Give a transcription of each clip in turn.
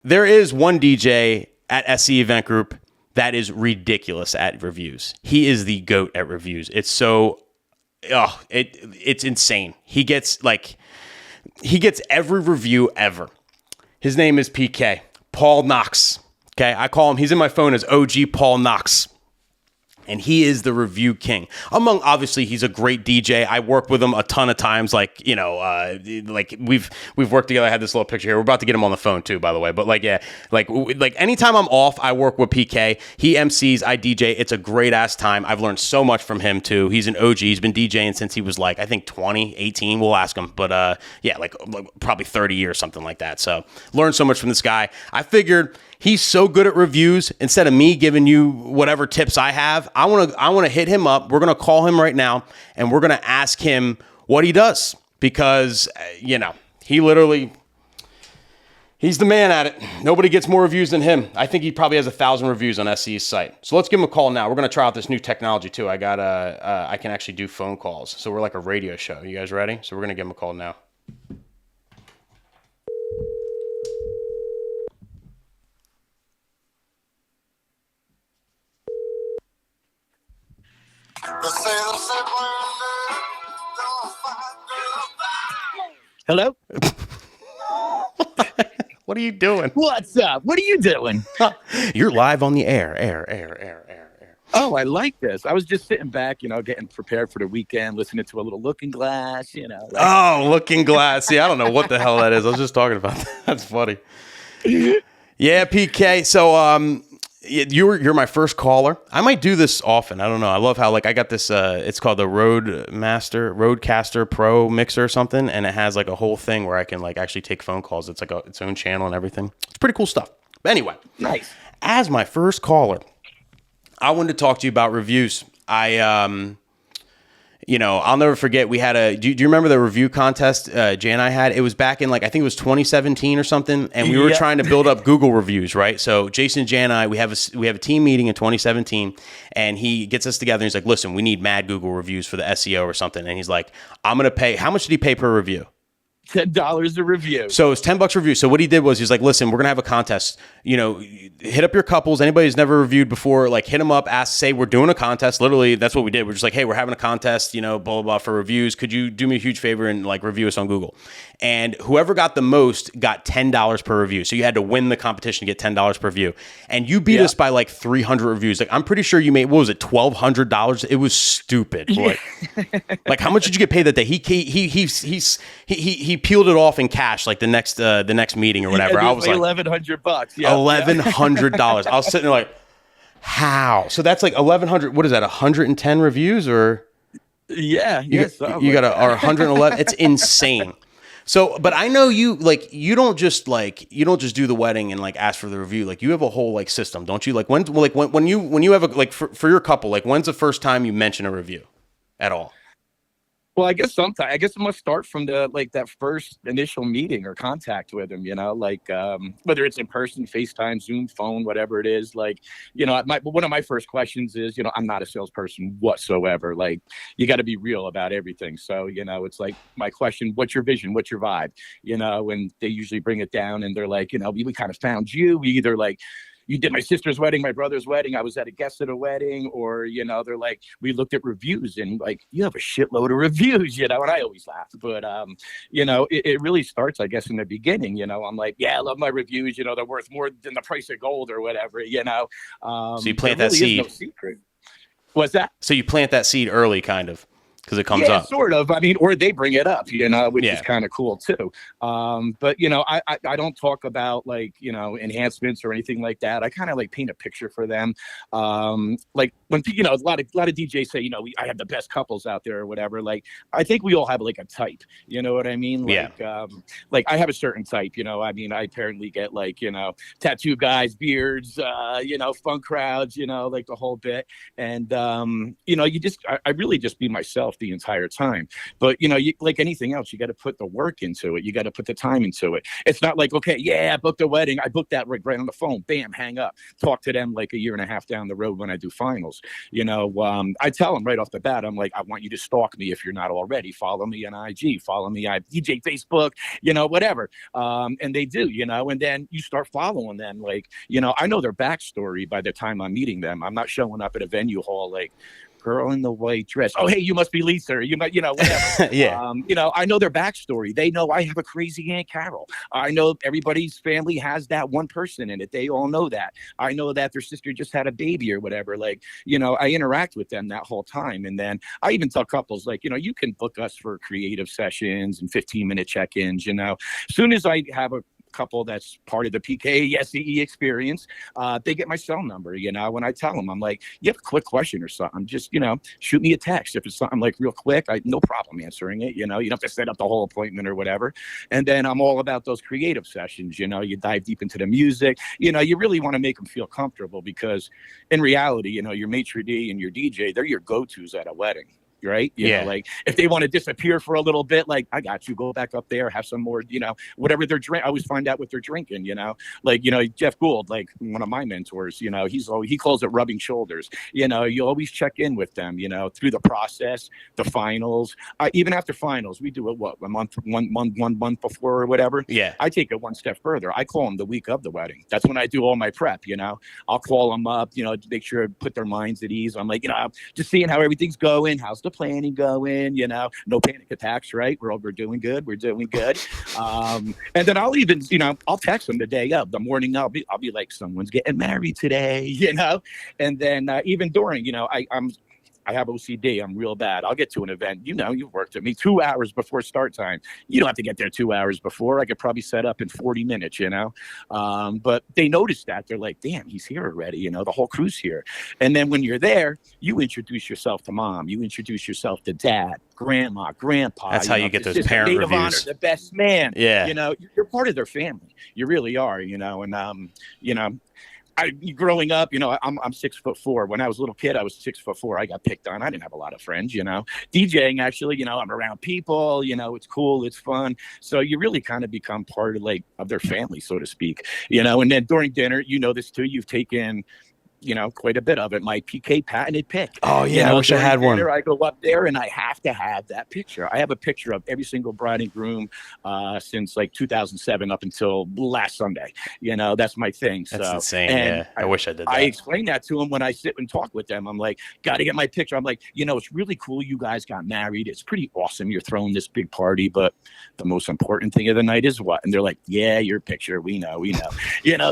There is one DJ at SCE Event Group that is ridiculous at reviews. He is the GOAT at reviews. It's so, it's insane. He gets every review ever. His name is PK, Paul Knox. Okay, I call him, he's in my phone as OG Paul Knox. And he is the review king. Obviously, he's a great DJ. I work with him a ton of times. Like, you know, like we've worked together. I had this little picture here. We're about to get him on the phone too, by the way. But like, yeah, like anytime I'm off, I work with PK. He MCs, I DJ. It's a great ass time. I've learned so much from him too. He's an OG. He's been DJing since he was like, I think 20, 18. We'll ask him. But yeah, like probably 30 years, something like that. So learned so much from this guy. I figured he's so good at reviews. Instead of me giving you whatever tips I have, I want to hit him up. We're going to call him right now, and we're going to ask him what he does because, you know, he's the man at it. Nobody gets more reviews than him. I think he probably has 1,000 reviews on SCE's site. So let's give him a call now. We're going to try out this new technology too. I can actually do phone calls. So we're like a radio show. You guys ready? So we're going to give him a call now. Hello? What are you doing? What's up? What are you doing? You're live on the air. Oh, I like this. I was just sitting back, you know, getting prepared for the weekend, listening to a little Looking Glass, you know. Like... Oh, Looking Glass. See, I don't know what the hell that is. I was just talking about that. That's funny. Yeah, PK. So, you're my first caller. I might do this often. I don't know. I love how like I got this. It's called the Roadcaster Pro mixer or something, and it has like a whole thing where I can like actually take phone calls. It's like its own channel and everything. It's pretty cool stuff. But anyway, nice. As my first caller, I wanted to talk to you about reviews. You know, I'll never forget. We had do you remember the review contest Jay and I had? It was back in like, I think it was 2017 or something. And we were trying to build up Google reviews, right? So Jason, Jay and I, we have a team meeting in 2017 and he gets us together. And he's like, listen, we need mad Google reviews for the SEO or something. And he's like, I'm going to pay. How much did he pay per review? $10 a review. So it's $10 a review. So what he did was he's like, listen, we're going to have a contest. You know, hit up your couples. Anybody who's never reviewed before, like hit them up, ask, say, we're doing a contest. Literally, that's what we did. We're just like, hey, we're having a contest, you know, blah, blah, blah for reviews. Could you do me a huge favor and like review us on Google? And whoever got the most got $10 per review. So you had to win the competition to get $10 per review. And you beat us by like 300 reviews. Like, I'm pretty sure you made, what was it, $1,200? It was stupid. Like how much did you get paid that day? He peeled it off in cash like the next meeting or whatever. I was like $1,100. Yeah. $1,100. I was sitting there like, how? So that's like 1,100. What is that? 110 reviews or? Yeah. You got or 111. It's insane. So, but I know you don't just do the wedding and like ask for the review. Like you have a whole like system, don't you? Like when you have a like for your couple, like when's the first time you mention a review at all? Well, I guess I'm gonna start from that first initial meeting or contact with him, you know, like whether it's in person, FaceTime, Zoom, phone, whatever it is. Like, you know, one of my first questions is, you know, I'm not a salesperson whatsoever. Like, you got to be real about everything. So, you know, it's like my question, what's your vision? What's your vibe? You know, and they usually bring it down and they're like, you know, we kind of found you. We either like, you did my sister's wedding, my brother's wedding, I was at a guest at a wedding, or, you know, they're like, we looked at reviews and like, you have a shitload of reviews, you know, and I always laugh. But, you know, it really starts, I guess, in the beginning, you know, I'm like, yeah, I love my reviews, you know, they're worth more than the price of gold or whatever, you know. So you plant that seed. No secret. What's that? So you plant that seed early, kind of. Because it comes up. Sort of. I mean, or they bring it up, you know, which is kind of cool too. But, you know, I don't talk about like, you know, enhancements or anything like that. I kind of like paint a picture for them. Like when, you know, a lot of DJs say, you know, I have the best couples out there or whatever. Like, I think we all have like a type, you know what I mean? Like, like I have a certain type, you know, I mean, I apparently get like, you know, tattoo guys, beards, you know, fun crowds, you know, like the whole bit. And, you know, I really just be myself the entire time. But, you know, like anything else, you got to put the work into it. You got to put the time into it. It's not like, okay, yeah, I booked a wedding. I booked that right on the phone. Bam, hang up. Talk to them like a year and a half down the road when I do finals. I tell them right off the bat, I'm like, I want you to stalk me if you're not already. Follow me on IG, follow me on DJ Facebook, whatever. And they do, and then you start following them. Like, I know their backstory by the time I'm meeting them. I'm not showing up at a venue hall like, girl in the white dress. Oh, hey, you must be Lisa. You might, whatever. Yeah. I know their backstory. They know I have a crazy Aunt Carol. I know everybody's family has that one person in it. They all know that. I know that their sister just had a baby or whatever. Like, I interact with them that whole time. And then I even tell couples, like, you can book us for creative sessions and 15-minute check-ins, As soon as I have a couple that's part of the PK SCE experience, they get my cell number. When I tell them, I'm like, you have a quick question or something, just shoot me a text. If it's something like real quick, no problem answering it. You don't have to set up the whole appointment or whatever. And then I'm all about those creative sessions. You dive deep into the music. You really want to make them feel comfortable, because in reality, your maitre d' and your DJ, they're your go-tos at a wedding. Right? Like if they want to disappear for a little bit, like, I got you, go back up there, have some more, whatever they're drinking. I always find out what they're drinking, like, Jeff Gould, like one of my mentors, he calls it rubbing shoulders. You always check in with them, through the process, the finals, even after finals, we do it, one month before or whatever. Yeah. I take it one step further. I call them the week of the wedding. That's when I do all my prep, I'll call them up, to make sure I put their minds at ease. I'm like, just seeing how everything's going. How's the planning going? No panic attacks, right? We're doing good. We're doing good. And then I'll even, I'll text them the day of. The morning I'll be like, someone's getting married today, And then even during, I have OCD. I'm real bad. I'll get to an event. You've worked with me 2 hours before start time. You don't have to get there 2 hours before. I could probably set up in 40 minutes, But they notice that. They're like, damn, he's here already. The whole crew's here. And then when you're there, you introduce yourself to mom. You introduce yourself to dad, grandma, grandpa. That's how you get those parent reviews. Honor, the best man. Yeah. You're part of their family. You really are, and, growing up, I'm 6'4". When I was a little kid, I was 6'4". I got picked on. I didn't have a lot of friends, DJing, actually, I'm around people, it's cool, it's fun. So you really kind of become part of their family, so to speak, and then during dinner, this too, you've taken quite a bit of it. My PK patented pick. Oh yeah, I wish I had one. I go up there and I have to have that picture. I have a picture of every single bride and groom since 2007 up until last Sunday. That's my thing. That's insane. Yeah, I wish I did that. I explain that to them when I sit and talk with them. I'm like, got to get my picture. I'm like, it's really cool you guys got married. It's pretty awesome. You're throwing this big party, but the most important thing of the night is what? And they're like, yeah, your picture. We know.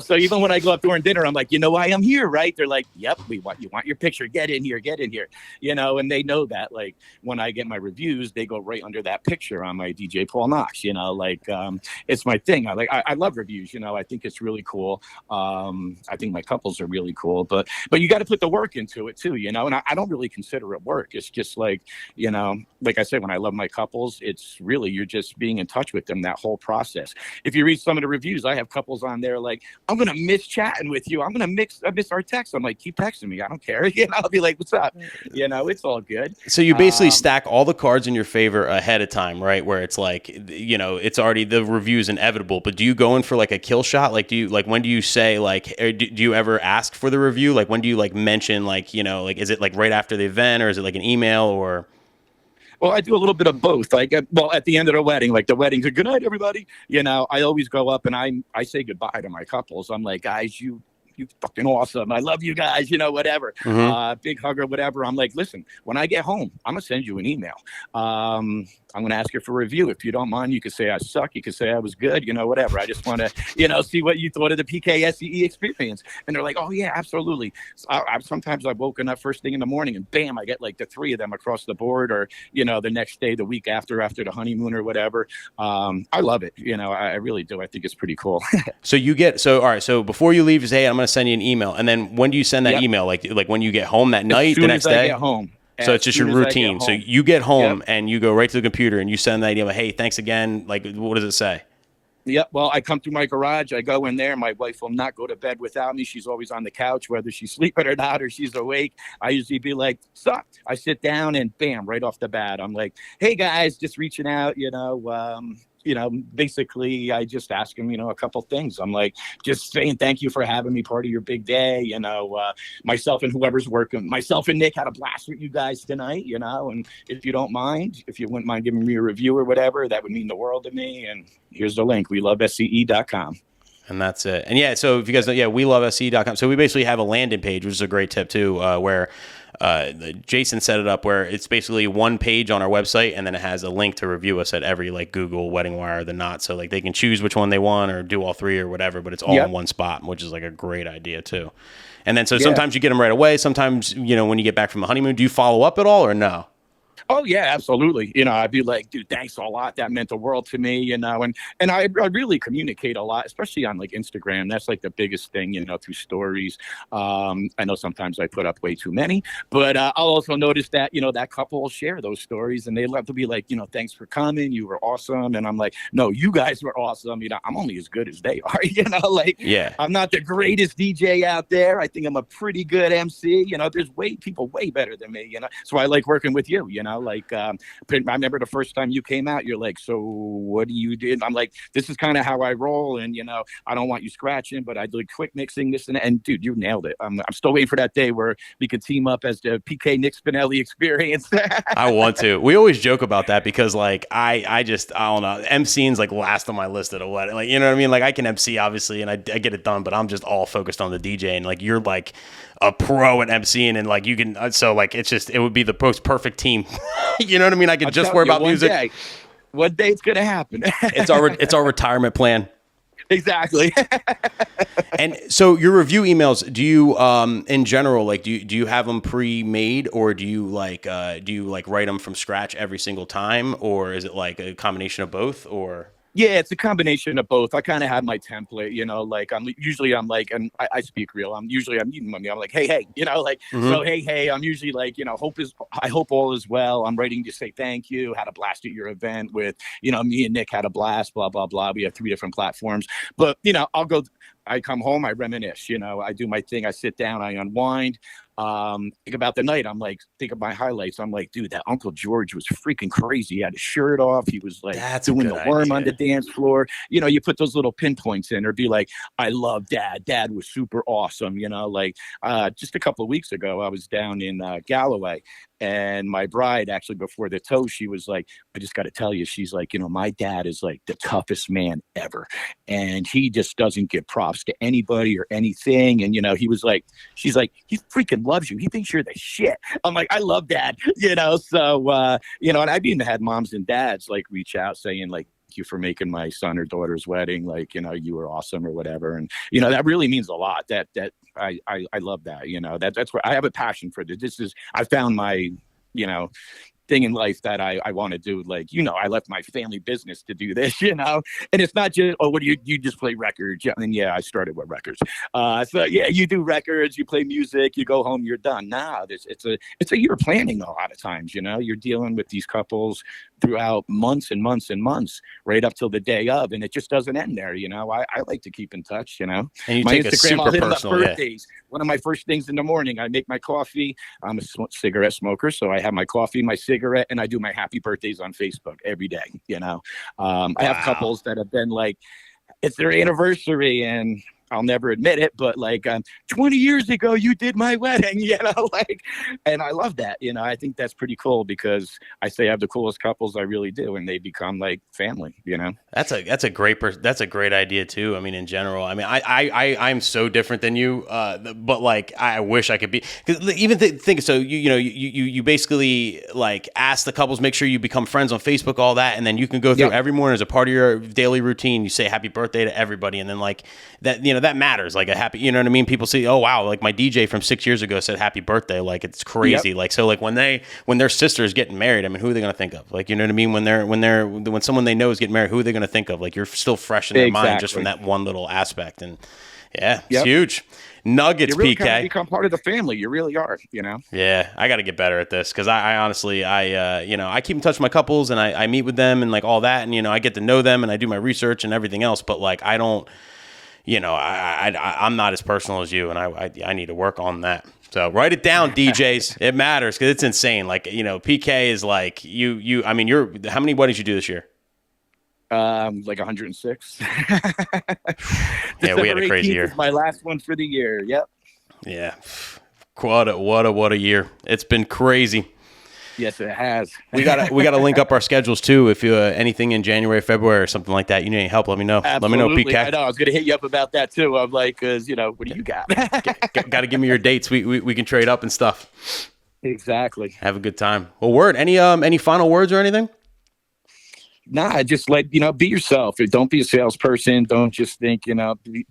So even when I go up during dinner, I'm like, why I'm here, right? They're like, yep, you want your picture, get in here, and they know that, like, when I get my reviews, they go right under that picture on my DJ Paul Knox, it's my thing. I love reviews, I think it's really cool. I think my couples are really cool, but you got to put the work into it too, and I don't really consider it work. It's just like I said, when I love my couples, it's really, you're just being in touch with them that whole process. If you read some of the reviews, I have couples on there like, I'm gonna miss chatting with you, I'm gonna miss our text. I'm like, keep texting me, I don't care. I'll be like, what's up? It's all good. So you basically stack all the cards in your favor ahead of time, right? Where it's like, it's already, the review's inevitable, but do you go in for like a kill shot? Like, when do you say, like, do you ever ask for the review? Like, when do you mention, is it like right after the event, or is it like an email, or? Well, I do a little bit of both. At the end of the wedding, the wedding's a good night, everybody. I always go up and I say goodbye to my couples. I'm like, guys, you fucking awesome. I love you guys, whatever. Mm-hmm. Big hug or whatever. I'm like, listen, when I get home, I'm going to send you an email. I'm going to ask you for a review. If you don't mind, you can say I suck. You can say I was good, whatever. I just want to, see what you thought of the PK SCE experience. And they're like, oh yeah, absolutely. Sometimes I've woken up first thing in the morning and bam, I get the three of them across the board, or, the next day, the week after the honeymoon or whatever. I love it. I really do. I think it's pretty cool. All right. So before you leave, you say, hey, I'm going to send you an email. And then when do you send that email? Like when you get home that night, the next day? As soon as I get home. So it's just your routine. So you get home and you go right to the computer and you send that email. Hey, thanks again. What does it say? Yep. Well, I come through my garage. I go in there. My wife will not go to bed without me. She's always on the couch, whether she's sleeping or not, or she's awake. I usually be like, sup. I sit down and bam, right off the bat, I'm like, hey guys, just reaching out, basically I just ask him, a couple things. I'm like, just saying thank you for having me part of your big day. Myself and whoever's working, myself and Nick had a blast with you guys tonight, and if you don't mind, if you wouldn't mind giving me a review or whatever, that would mean the world to me. And here's the link. We love SCE.com. And that's it. And yeah, so if you guys know, we love SCE.com. So we basically have a landing page, which is a great tip too, where Jason set it up where it's basically one page on our website, and then it has a link to review us at every like Google, Wedding Wire, The Knot. So like they can choose which one they want or do all three or whatever, but it's all in one spot, which is like a great idea too. And then so sometimes you get them right away. Sometimes, when you get back from the honeymoon, do you follow up at all or no? Oh yeah, absolutely. I'd be like, dude, thanks a lot. That meant the world to me, and I really communicate a lot, especially on like Instagram. That's like the biggest thing, through stories. I know sometimes I put up way too many, but I'll also notice that, that couple will share those stories and they love to be like, thanks for coming. You were awesome. And I'm like, no, you guys were awesome. I'm only as good as they are, I'm not the greatest DJ out there. I think I'm a pretty good MC. There's people way better than me, so I like working with you, I remember the first time you came out, you're like, so what do you do? I'm like, this is kind of how I roll. And, I don't want you scratching, but I do quick mixing this and that. And dude, you nailed it. I'm still waiting for that day where we could team up as the PK Nick Spinelli experience. I want to. We always joke about that because like, I don't know. MCing's like last on my list at a wedding. Like, you know what I mean? Like I can MC obviously and I get it done, but I'm just all focused on the DJ. And like, you're like a pro at MCing and like you can, so like, it would be the most perfect team. You know what I mean? I could just worry about music. One day it's going to happen. It's our retirement plan. Exactly. And so your review emails, do you, in general, like, do you have them pre-made or do you like write them from scratch every single time? Or is it like a combination of both or? Yeah, it's a combination of both. I kind of have my template, like I'm like, and I speak real. I'm meeting money. I'm like, hey, so hey, I'm usually like, I hope all is well. I'm writing to say thank you. Had a blast at your event with, me and Nick had a blast, blah, blah, blah. We have 3 different platforms, but I come home, I reminisce, I do my thing. I sit down, I unwind. Think about the night. I'm like, think of my highlights. I'm like, dude, that Uncle George was freaking crazy. He had his shirt off. He was like doing the worm on the dance floor. You put those little pinpoints in or be like, I love Dad. Dad was super awesome. Just a couple of weeks ago, I was down in Galloway and my bride actually before the toast, she was like, I just got to tell you, she's like, my dad is like the toughest man ever. And he just doesn't give props to anybody or anything. And, she's like, he freaking loves you. He thinks you're the shit. I'm like, I love Dad, so, and I've even had moms and dads like reach out saying like, thank you for making my son or daughter's wedding. Like, you were awesome or whatever. And, that really means a lot that I love that, that's where I have a passion for this. I found my, thing in life that I want to do. Like, I left my family business to do this, and it's not just, oh, what do you just play records? Yeah. And I started with records. So yeah, you do records, you play music, you go home, you're done. Nah, it's a year planning a lot of times, you're dealing with these couples throughout months and months and months, right up till the day of, and it just doesn't end there. I like to keep in touch, And you my take Instagram, a super I'll hit personal, birthdays. One of my first things in the morning, I make my coffee. I'm a cigarette smoker, so I have my coffee, my cigarette, and I do my happy birthdays on Facebook every day. I have couples that have been like, it's their anniversary, and I'll never admit it, but like 20 years ago, you did my wedding, and I love that. I think that's pretty cool because I say I have the coolest couples. I really do. And they become like family, That's a great idea too. I mean, in general, I mean, I'm so different than you, but like, I wish I could be, because even think so, you basically like ask the couples, make sure you become friends on Facebook, all that. And then you can go through every morning as a part of your daily routine. You say happy birthday to everybody. And then like that, that matters, like a happy, you know what I mean? People see, oh wow, like my DJ from 6 years ago said happy birthday. Like it's crazy. Like, so like when their sister is getting married, I mean, who are they going to think of? Like, you know what I mean? When someone they know is getting married, who are they going to think of? Like you're still fresh in their mind just from that one little aspect. And yeah, it's huge. Nuggets, you really PK. Kind of become part of the family. You really are, Yeah, I got to get better at this because I honestly, I keep in touch with my couples and I meet with them and like all that. And, I get to know them and I do my research and everything else. But like, I don't, I'm not as personal as you, and I need to work on that. So write it down, DJs. It matters because it's insane. Like, PK is like you. I mean, how many weddings you do this year? Like 106. Yeah, we had a crazy year. My last one for the year. Yep. Yeah. What a year. It's been crazy. Yes, it has. We gotta link up our schedules too. If you anything in January, February, or something like that, you need any help, let me know. Absolutely. Let me know, PK. I know. I was gonna hit you up about that too. I'm like, cause what do you got? Got to give me your dates. We can trade up and stuff. Exactly. Have a good time. Well, word. Any final words or anything? Nah, just be yourself. Don't be a salesperson. Don't just think,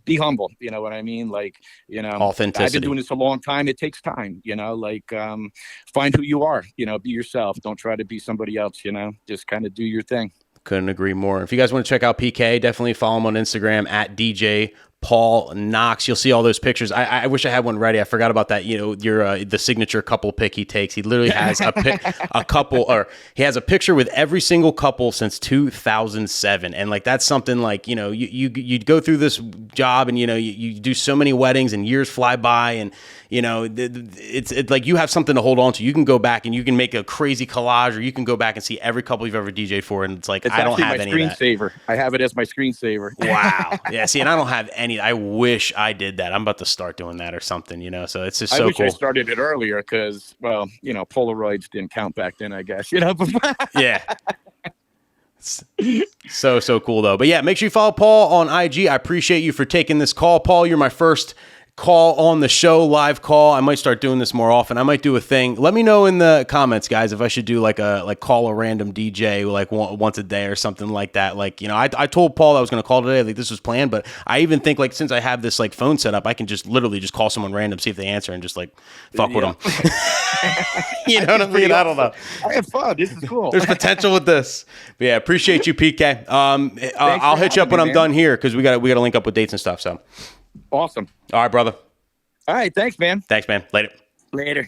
be humble. You know what I mean? Authenticity. I've been doing this a long time. It takes time, find who you are, be yourself. Don't try to be somebody else, just kind of do your thing. Couldn't agree more. If you guys want to check out PK, definitely follow him on Instagram at DJ Paul Knox. You'll see all those pictures. I wish I had one ready. I forgot about that. The signature couple pic he takes. He literally has a couple, or he has a picture with every single couple since 2007. And that's something you go through this job and you do so many weddings and years fly by, and it's like you have something to hold on to. You can go back and you can make a crazy collage, or you can go back and see every couple you've ever DJ'd for, and it's I don't have any of that. Screensaver. I have it as my screensaver. Wow. Yeah. See, and I don't have any. I wish I did that. I'm about to start doing that or something. So it's just so cool. I wish I started it earlier because, Polaroids didn't count back then, I guess. Yeah. So cool though. But yeah, make sure you follow Paul on IG. I appreciate you for taking this call, Paul. You're my first call on the show, live call. I might start doing this more often. I might do a thing. Let me know in the comments, guys, if I should do call a random DJ once a day or something like that. I told Paul I was going to call today. This was planned, but I even think since I have this phone set up, I can just literally just call someone random, see if they answer, and just fuck with them. You know what I mean? I don't know. I have fun. This is cool. There's potential with this. But yeah, appreciate you, PK. I'll hit you up when I'm done here because we got to link up with dates and stuff. So. Awesome. All right, brother. All right. Thanks, man. Thanks, man. Later. Later.